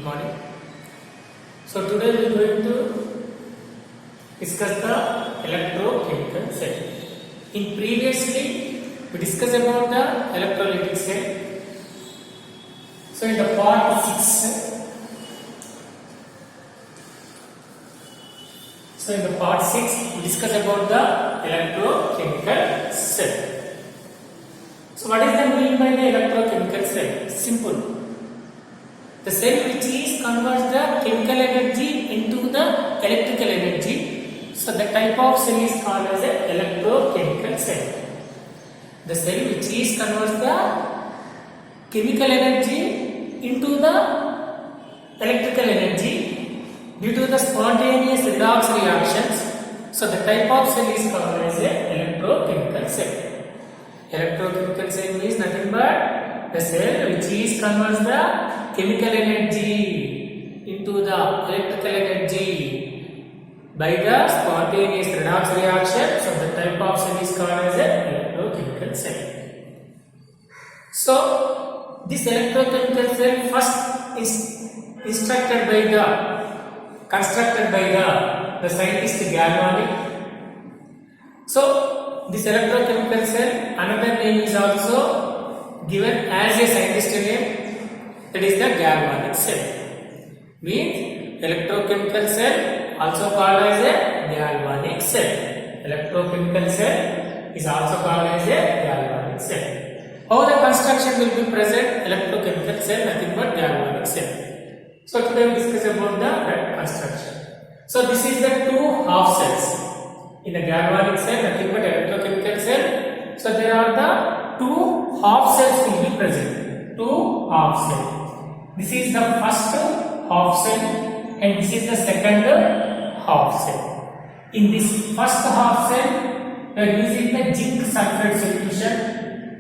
morning. So today we are going to discuss the electrochemical cell. In previously we discussed about the electrolytic cell. So in the part 6, we discussed about the electrochemical cell. So what is the meaning by the electrochemical cell? Simple. The cell which is converts the chemical energy into the electrical energy. So the type of cell is called as an electrochemical cell. The cell which is converts the chemical energy into the electrical energy due to the spontaneous redox reactions. So the type of cell is called as an electrochemical cell. Electrochemical cell means nothing but the cell which is converts the chemical energy into the electrical energy by the spontaneous redox reaction. So the type of cell is called as an electrochemical cell. So this electrochemical cell first is constructed by the scientist Galvani. So this electrochemical cell, another name is also given as a scientist name, that is the galvanic cell. Means electrochemical cell also called as a galvanic cell. Electrochemical cell is also called as a galvanic cell. How the construction will be present? Electrochemical cell nothing but galvanic cell. So today we discuss about the construction. So this is the two half cells. In the galvanic cell nothing but electrochemical cell. So there are the two half cells will be present. Two half cells. This is the first half cell and this is the second half cell. In this first half cell, we are using the zinc sulfate solution.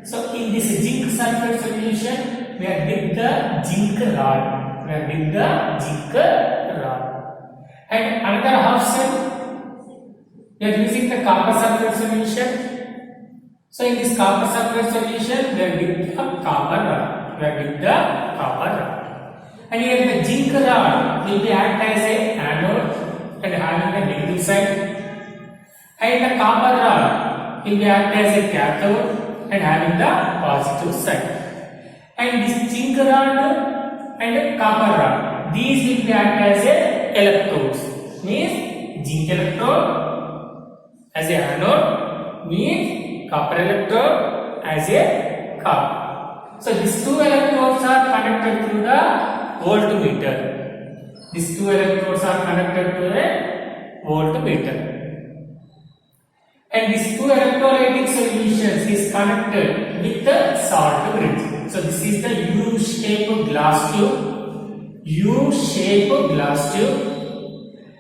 So in this zinc sulfate solution, we have dipped the zinc rod. And another half cell, we are using the copper sulfate solution. So in this copper sulfate solution, we have dipped the copper rod. And here the zinc rod will be act as a anode and having the negative side, and the copper rod will be act as a cathode and having the positive side. And this zinc rod and the copper rod, these will be act as a electrodes. Means zinc electrode as a anode, means copper electrode as a copper. So these two electrodes are connected through the voltmeter. These two electrodes are connected to a voltmeter. And these two electrolytic solutions is connected with the salt bridge. So this is the U-shaped glass tube.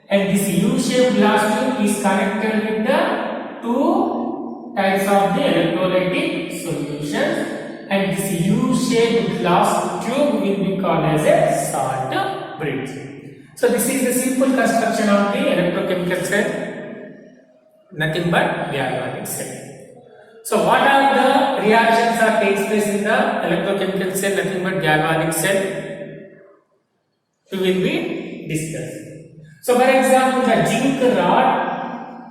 And this U-shaped glass tube is connected with the two types of the electrolytic solutions. And this U-shaped glass tube will be called as a salt bridge. So this is the simple construction of the electrochemical cell, nothing but galvanic cell. So what are the reactions that takes place in the electrochemical cell, nothing but galvanic cell? We will be discussing. So for example, the zinc rod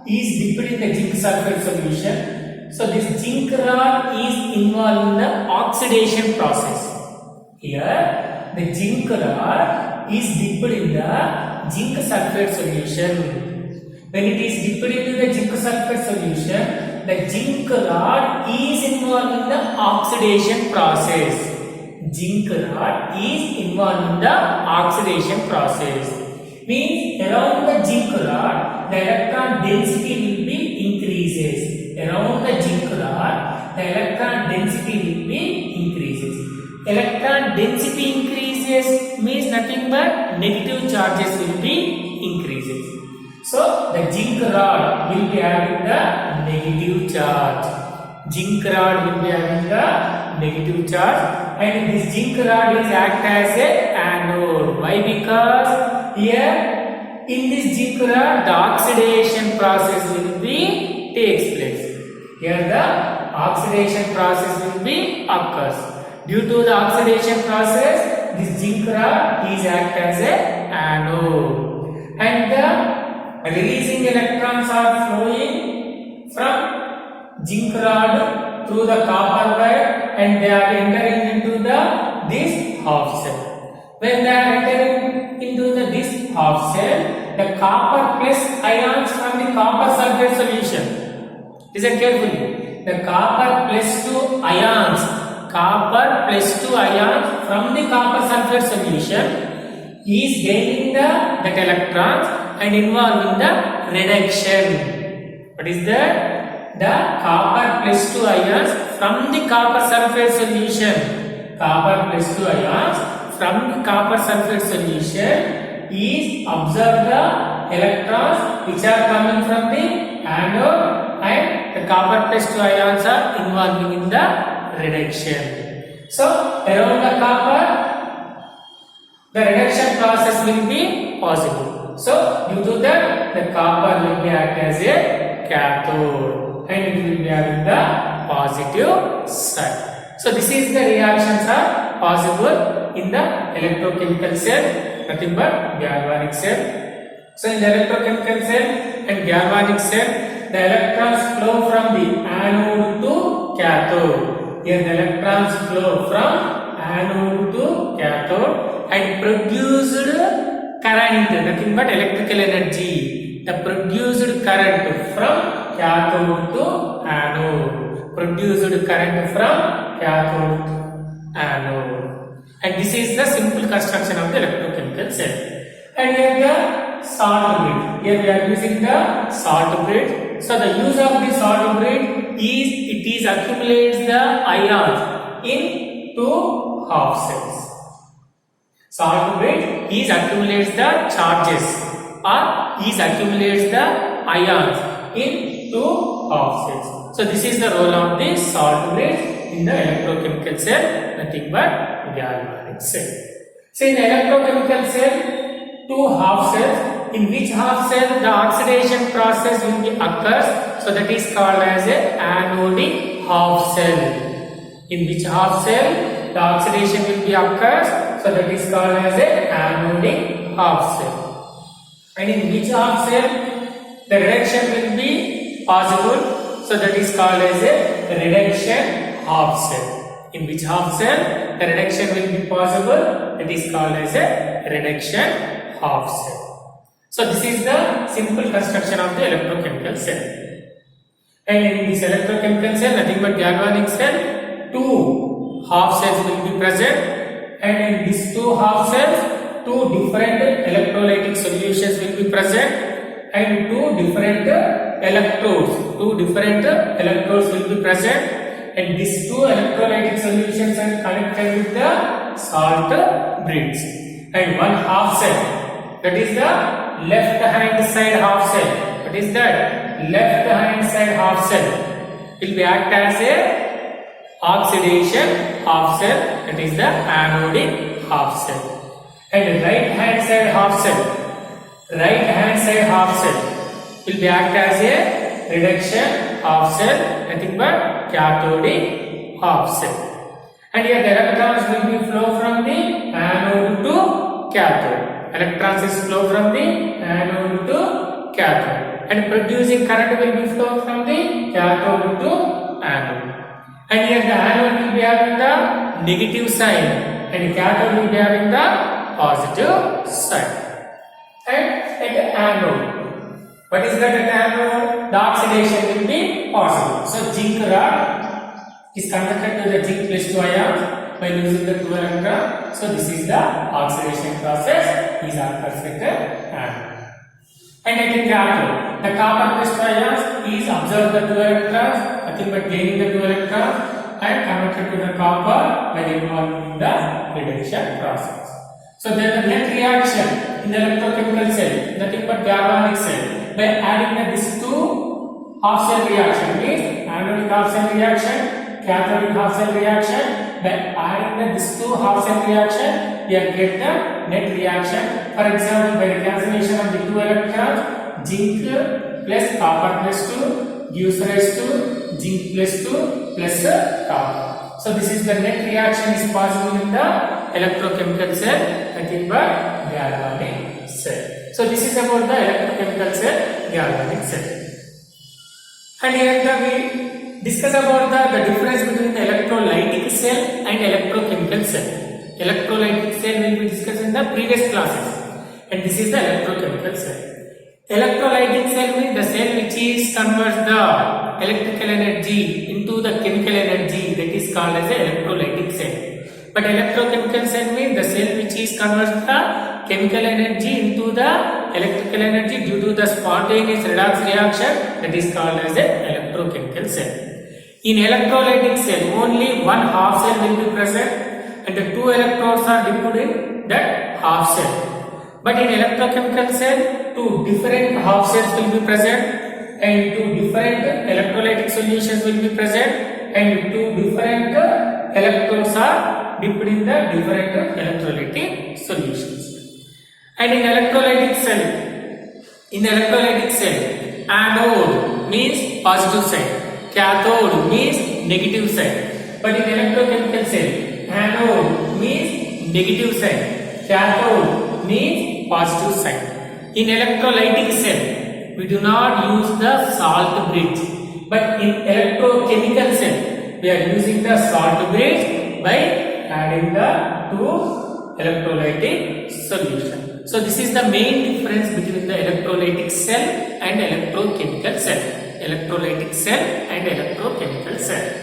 is dipped in the zinc sulfate solution. So this zinc rod is involved in the oxidation process. Here the zinc rod is dipped in the zinc sulfate solution. When it is dipped into the zinc sulfate solution, the zinc rod is involved in the oxidation process. Zinc rod is involved in the oxidation process. Means around the zinc rod, the electron density will be increases. Around the zinc rod, the electron density will be increases. Electron density increases means nothing but negative charges will be increases. So the zinc rod will be having the negative charge. Zinc rod will be having the negative charge, and this zinc rod is act as a anode. Why? Because here in this zinc rod, the oxidation process will be takes place. Here the oxidation process will be occurs. Due to the oxidation process, this zinc rod is act as a anode, and the releasing electrons are flowing from zinc rod through the copper wire, and they are entering into this half cell. When they are entering into this half cell, the copper plus ions from the copper sulfate solution. Listen carefully. The copper plus 2 ions from the copper sulfate solution is gaining that electrons and involving the reduction. What is that? The copper plus 2 ions from the copper sulfate solution. Copper plus 2 ions from the copper sulfate solution is absorb the electrons which are coming from the anode, and the copper plus 2 ions are involving in the reduction. So around the copper, the reduction process will be possible. So due to that, the copper will be act as a cathode, and it will be having the positive side. So this is the reactions are possible in the electrochemical cell, nothing but galvanic cell. So in the electrochemical cell and galvanic cell, the electrons flow from the anode to cathode. Here the electrons flow from anode to cathode and produced current, nothing but electrical energy. The produced current from cathode to anode. Produced current from cathode to anode. And this is the simple construction of the electrochemical cell. And here the salt bridge. Here we are using the salt bridge. So the use of the salt bridge is it accumulates the ions in two half cells. Salt bridge is accumulates the charges or is accumulates the ions in two half cells. So this is the role of the salt bridge in the electrochemical cell, nothing but galvanic cell. So in the electrochemical cell, two half cells, in which half cell the oxidation process will be occurs, so that is called as a anodic half cell. In which half cell the oxidation will be occurs, so that is called as a anodic half cell. And in which half cell the reduction will be possible, so that is called as a reduction half cell. In which half cell the reduction will be possible, that is called as a reduction half cell. So this is the simple construction of the electrochemical cell. And in this electrochemical cell, nothing but galvanic cell, two half cells will be present, and in these two half cells, two different electrolytic solutions will be present, and two different electrodes will be present, and these two electrolytic solutions are connected with the salt bridge. And one half cell, that is the left hand side half cell. What is that? Left hand side half cell will be act as a oxidation half cell, that is the anodic half cell. And right hand side half cell will be act as a reduction half cell, nothing but cathodic half cell. And here the electrons will be flow from the anode to cathode. Electrons is flow from the anode to cathode, and producing current will be flow from the cathode to anode. And here the anode will be having the negative sign, and cathode will be having the positive sign. And at the anode, what is that at anode? The oxidation will be possible. So zinc rod is conducted to the zinc plus 2 ions by using the 2 electron. So this is the oxidation process is occurs at the anode. And at the cathode, the copper plus 2 ions is absorbed the 2 electrons, nothing but gaining the 2 electrons and converted to the copper by involving the reduction process. So then the net reaction in the electrochemical cell, nothing but galvanic cell, by adding these two half cell reaction, means anodic half cell reaction, cathodic half cell reaction. By adding these two half cell reaction, we get the net reaction. For example, by the cancellation of the 2 electrons, zinc plus copper plus 2 gives rise to zinc plus 2 plus copper. So this is the net reaction is possible in the electrochemical cell, nothing but galvanic cell. So this is about the electrochemical cell, galvanic cell. And here we discuss about the difference between the electrolytic cell and electrochemical cell. Electrolytic cell will be discussed in the previous classes, and this is the electrochemical cell. Electrolytic cell means the cell which is converts the electrical energy into the chemical energy, that is called as the electrolytic cell. But electrochemical cell means the cell which is converts the chemical energy into the electrical energy due to the spontaneous redox reaction, that is called as the electrochemical cell. In electrolytic cell, only one half cell will be present and the two electrodes are dipped in that half cell. But in electrochemical cell, two different half cells will be present and two different electrolytic solutions will be present and two different electrodes are dipped in the different electrolytic solutions. And in electrolytic cell, anode means positive side, cathode means negative side. But in electrochemical cell, anode means negative side, cathode means positive side. In electrolytic cell, we do not use the salt bridge, but in electrochemical cell, we are using the salt bridge by adding the two electrolytic solution. So this is the main difference between the electrolytic cell and electrochemical cell. Electrolytic cell and electrochemical cell.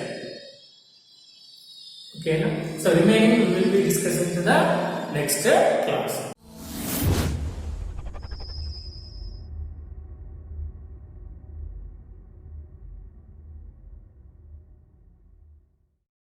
Okay, so remaining we will be discussing to the next class.